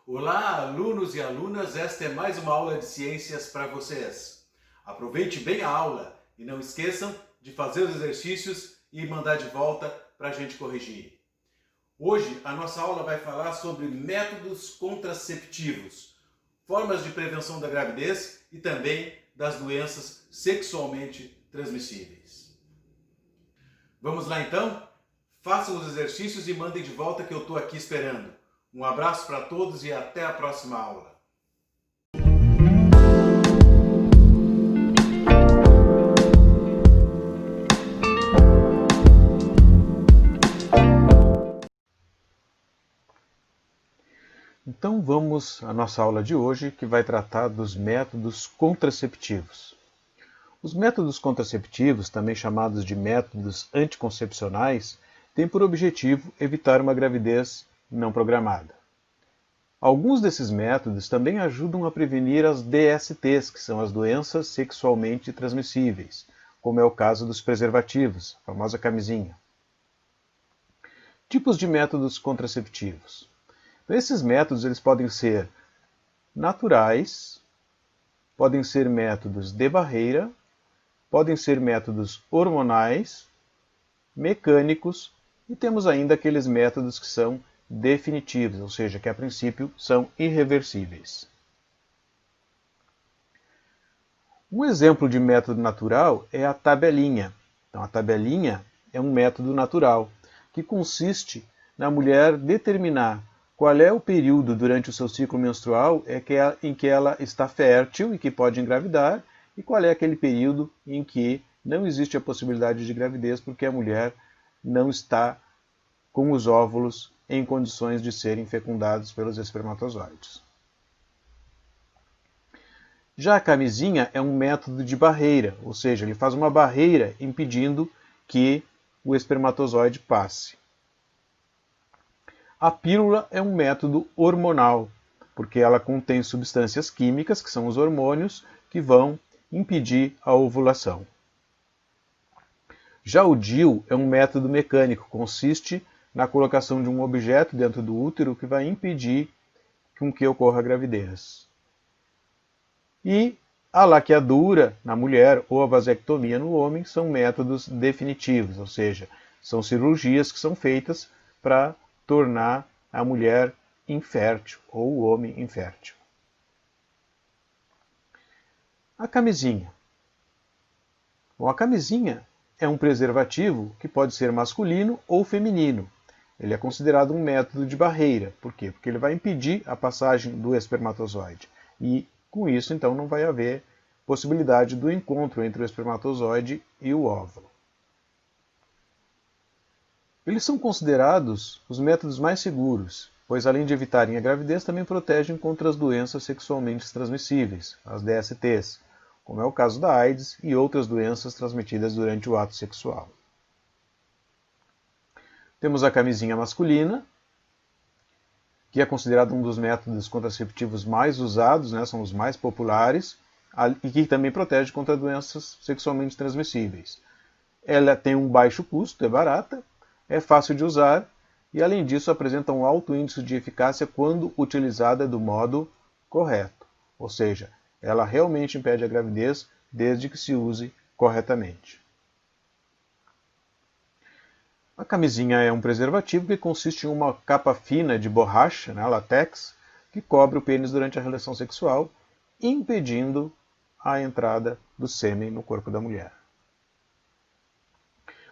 Olá, alunos e alunas, esta é mais uma aula de ciências para vocês. Aproveite bem a aula e não esqueçam de fazer os exercícios e mandar de volta para a gente corrigir. Hoje a nossa aula vai falar sobre métodos contraceptivos, formas de prevenção da gravidez e também das doenças sexualmente transmissíveis. Vamos lá então? Façam os exercícios e mandem de volta que eu estou aqui esperando. Um abraço para todos e até a próxima aula. Então vamos à nossa aula de hoje, que vai tratar dos métodos contraceptivos. Os métodos contraceptivos, também chamados de métodos anticoncepcionais, têm por objetivo evitar uma gravidez não programada. Alguns desses métodos também ajudam a prevenir as DSTs, que são as doenças sexualmente transmissíveis, como é o caso dos preservativos, a famosa camisinha. Tipos de métodos contraceptivos. Então, esses métodos eles podem ser naturais, podem ser métodos de barreira, podem ser métodos hormonais, mecânicos e temos ainda aqueles métodos que são definitivos, ou seja, que a princípio são irreversíveis. Um exemplo de método natural é a tabelinha. Então, a tabelinha é um método natural que consiste na mulher determinar qual é o período durante o seu ciclo menstrual em que ela está fértil e que pode engravidar e qual é aquele período em que não existe a possibilidade de gravidez porque a mulher não está com os óvulos em condições de serem fecundados pelos espermatozoides. Já a camisinha é um método de barreira, ou seja, ele faz uma barreira impedindo que o espermatozoide passe. A pílula é um método hormonal, porque ela contém substâncias químicas, que são os hormônios, que vão impedir a ovulação. Já o DIU é um método mecânico, consiste na colocação de um objeto dentro do útero que vai impedir com que ocorra a gravidez. E a laqueadura na mulher ou a vasectomia no homem são métodos definitivos, ou seja, são cirurgias que são feitas para tornar a mulher infértil ou o homem infértil. A camisinha. Bom, a camisinha é um preservativo que pode ser masculino ou feminino. Ele é considerado um método de barreira. Por quê? Porque ele vai impedir a passagem do espermatozoide. E com isso, então, não vai haver possibilidade do encontro entre o espermatozoide e o óvulo. Eles são considerados os métodos mais seguros, pois além de evitarem a gravidez, também protegem contra as doenças sexualmente transmissíveis, as DSTs, como é o caso da AIDS e outras doenças transmitidas durante o ato sexual. Temos a camisinha masculina, que é considerado um dos métodos contraceptivos mais usados, são os mais populares, e que também protege contra doenças sexualmente transmissíveis. Ela tem um baixo custo, é barata, é fácil de usar e, além disso, apresenta um alto índice de eficácia quando utilizada do modo correto. Ou seja, ela realmente impede a gravidez desde que se use corretamente. A camisinha é um preservativo que consiste em uma capa fina de borracha, látex, que cobre o pênis durante a relação sexual, impedindo a entrada do sêmen no corpo da mulher.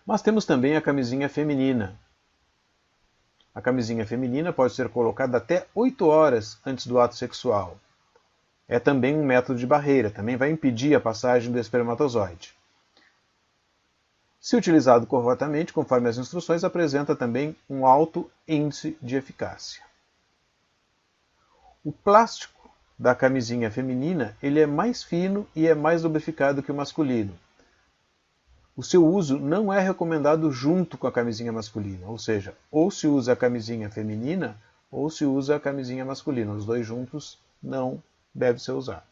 Mas temos também a camisinha feminina. A camisinha feminina pode ser colocada até 8 horas antes do ato sexual. É também um método de barreira, também vai impedir a passagem do espermatozoide. Se utilizado corretamente, conforme as instruções, apresenta também um alto índice de eficácia. O plástico da camisinha feminina ele é mais fino e é mais lubrificado que o masculino. O seu uso não é recomendado junto com a camisinha masculina, ou seja, ou se usa a camisinha feminina ou se usa a camisinha masculina. Os dois juntos não deve ser usado.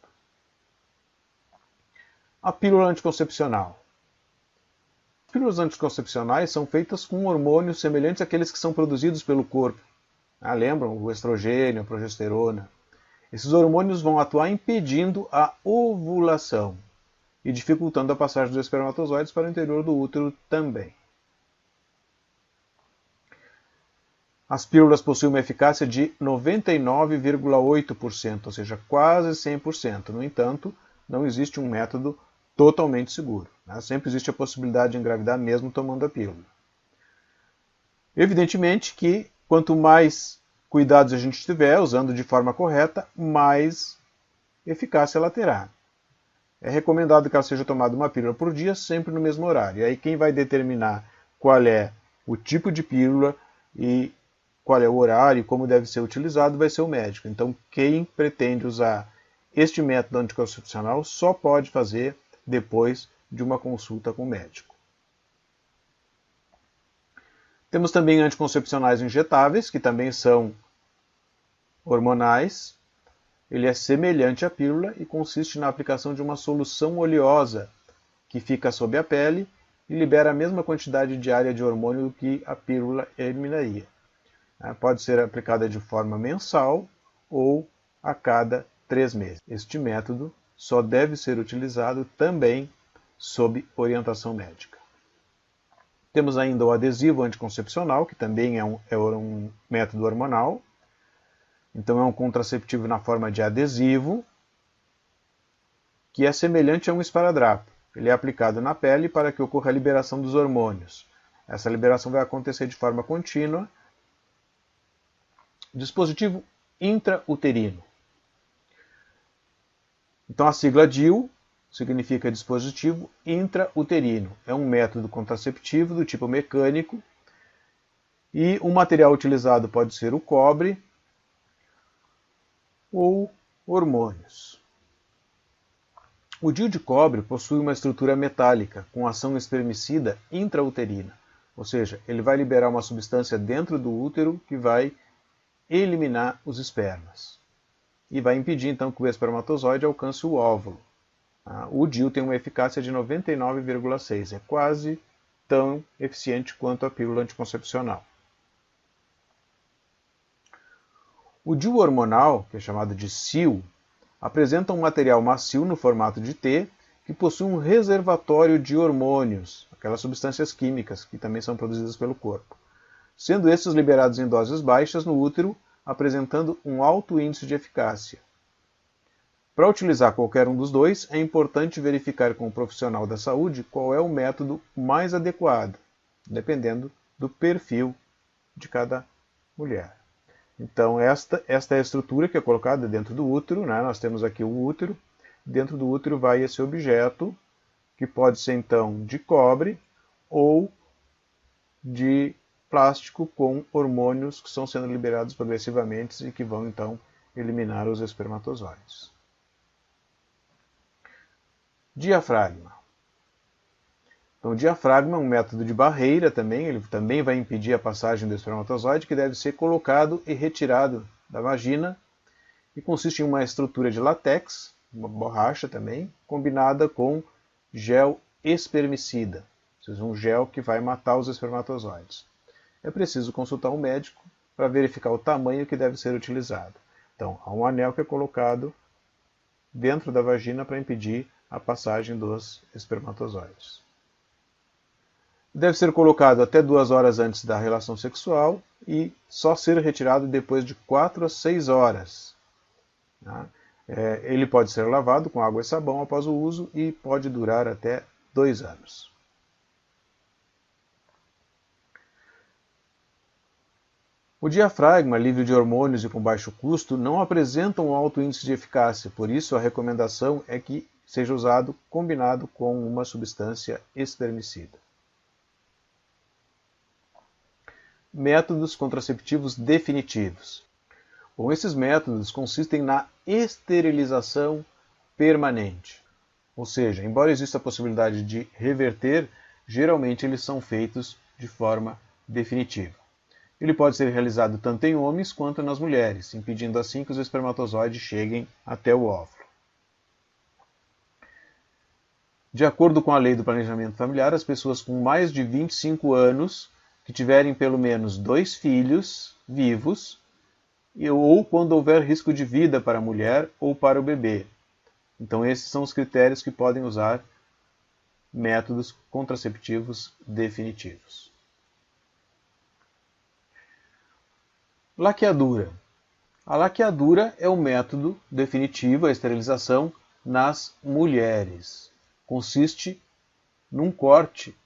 A pílula anticoncepcional. Pílulas anticoncepcionais são feitas com hormônios semelhantes àqueles que são produzidos pelo corpo, Lembram? O estrogênio, a progesterona. Esses hormônios vão atuar impedindo a ovulação e dificultando a passagem dos espermatozoides para o interior do útero também. As pílulas possuem uma eficácia de 99,8%, ou seja, quase 100%. No entanto, não existe um método totalmente seguro. Sempre existe a possibilidade de engravidar mesmo tomando a pílula. Evidentemente que quanto mais cuidados a gente tiver, usando de forma correta, mais eficácia ela terá. É recomendado que ela seja tomada uma pílula por dia, sempre no mesmo horário. E aí quem vai determinar qual é o tipo de pílula e qual é o horário e como deve ser utilizado vai ser o médico. Então quem pretende usar este método anticoncepcional só pode fazer depois de uma consulta com o médico. Temos também anticoncepcionais injetáveis, que também são hormonais. Ele é semelhante à pílula e consiste na aplicação de uma solução oleosa que fica sob a pele e libera a mesma quantidade diária de hormônio que a pílula eliminaria. Pode ser aplicada de forma mensal ou a cada 3 meses. Este método só deve ser utilizado também sob orientação médica. Temos ainda o adesivo anticoncepcional, que também é um método hormonal. Então é um contraceptivo na forma de adesivo, que é semelhante a um esparadrapo. Ele é aplicado na pele para que ocorra a liberação dos hormônios. Essa liberação vai acontecer de forma contínua. Dispositivo intrauterino. Então a sigla DIU significa dispositivo intrauterino. É um método contraceptivo do tipo mecânico e o material utilizado pode ser o cobre ou hormônios. O DIU de cobre possui uma estrutura metálica com ação espermicida intrauterina, ou seja, ele vai liberar uma substância dentro do útero que vai eliminar os espermas e vai impedir então que o espermatozoide alcance o óvulo. O DIU tem uma eficácia de 99,6%, é quase tão eficiente quanto a pílula anticoncepcional. O DIU hormonal, que é chamado de SIL, apresenta um material macio no formato de T que possui um reservatório de hormônios, aquelas substâncias químicas que também são produzidas pelo corpo, sendo esses liberados em doses baixas no útero, apresentando um alto índice de eficácia. Para utilizar qualquer um dos dois, é importante verificar com o profissional da saúde qual é o método mais adequado, dependendo do perfil de cada mulher. Então, esta é a estrutura que é colocada dentro do útero. Nós temos aqui o útero. Dentro do útero vai esse objeto, que pode ser então de cobre ou de plástico com hormônios que estão sendo liberados progressivamente e que vão então eliminar os espermatozoides. Diafragma. Então, o diafragma é um método de barreira também, ele também vai impedir a passagem do espermatozoide, que deve ser colocado e retirado da vagina, e consiste em uma estrutura de látex, uma borracha também, combinada com gel espermicida, ou seja, um gel que vai matar os espermatozoides. É preciso consultar um médico para verificar o tamanho que deve ser utilizado. Então, há um anel que é colocado dentro da vagina para impedir a passagem dos espermatozoides. Deve ser colocado até 2 horas antes da relação sexual e só ser retirado depois de 4 a 6 horas. Ele pode ser lavado com água e sabão após o uso e pode durar até 2 anos. O diafragma, livre de hormônios e com baixo custo, não apresenta um alto índice de eficácia, por isso a recomendação é que seja usado combinado com uma substância espermicida. Métodos contraceptivos definitivos. Bom, esses métodos consistem na esterilização permanente. Ou seja, embora exista a possibilidade de reverter, geralmente eles são feitos de forma definitiva. Ele pode ser realizado tanto em homens quanto nas mulheres, impedindo assim que os espermatozoides cheguem até o óvulo. De acordo com a lei do planejamento familiar, as pessoas com mais de 25 anos que tiverem pelo menos 2 filhos vivos ou quando houver risco de vida para a mulher ou para o bebê. Então esses são os critérios que podem usar métodos contraceptivos definitivos. Laqueadura. A laqueadura é o método definitivo, a esterilização nas mulheres. Consiste num corte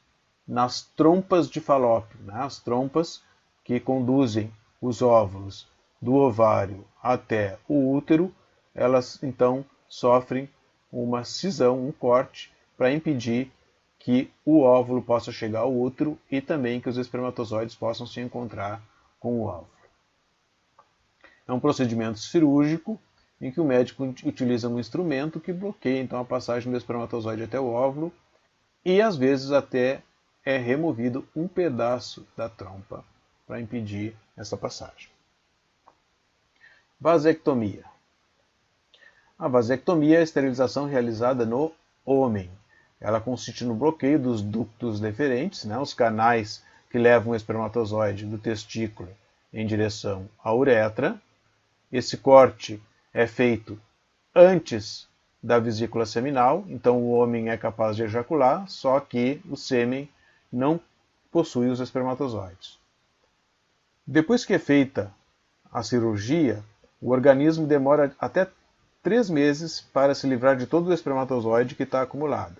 nas trompas de falópio, né? As trompas que conduzem os óvulos do ovário até o útero, elas então sofrem uma cisão, um corte, para impedir que o óvulo possa chegar ao útero e também que os espermatozoides possam se encontrar com o óvulo. É um procedimento cirúrgico em que o médico utiliza um instrumento que bloqueia então a passagem do espermatozoide até o óvulo e às vezes até é removido um pedaço da trompa para impedir essa passagem. Vasectomia. A vasectomia é a esterilização realizada no homem. Ela consiste no bloqueio dos ductos deferentes, né, os canais que levam o espermatozoide do testículo em direção à uretra. Esse corte é feito antes da vesícula seminal, então o homem é capaz de ejacular, só que o sêmen não possui os espermatozoides. Depois que é feita a cirurgia, o organismo demora até 3 meses para se livrar de todo o espermatozoide que está acumulado.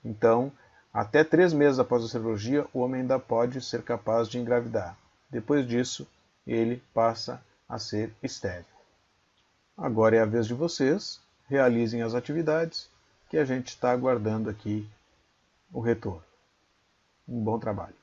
Então, até 3 meses após a cirurgia, o homem ainda pode ser capaz de engravidar. Depois disso, ele passa a ser estéril. Agora é a vez de vocês, realizem as atividades que a gente está aguardando aqui o retorno. Um bom trabalho.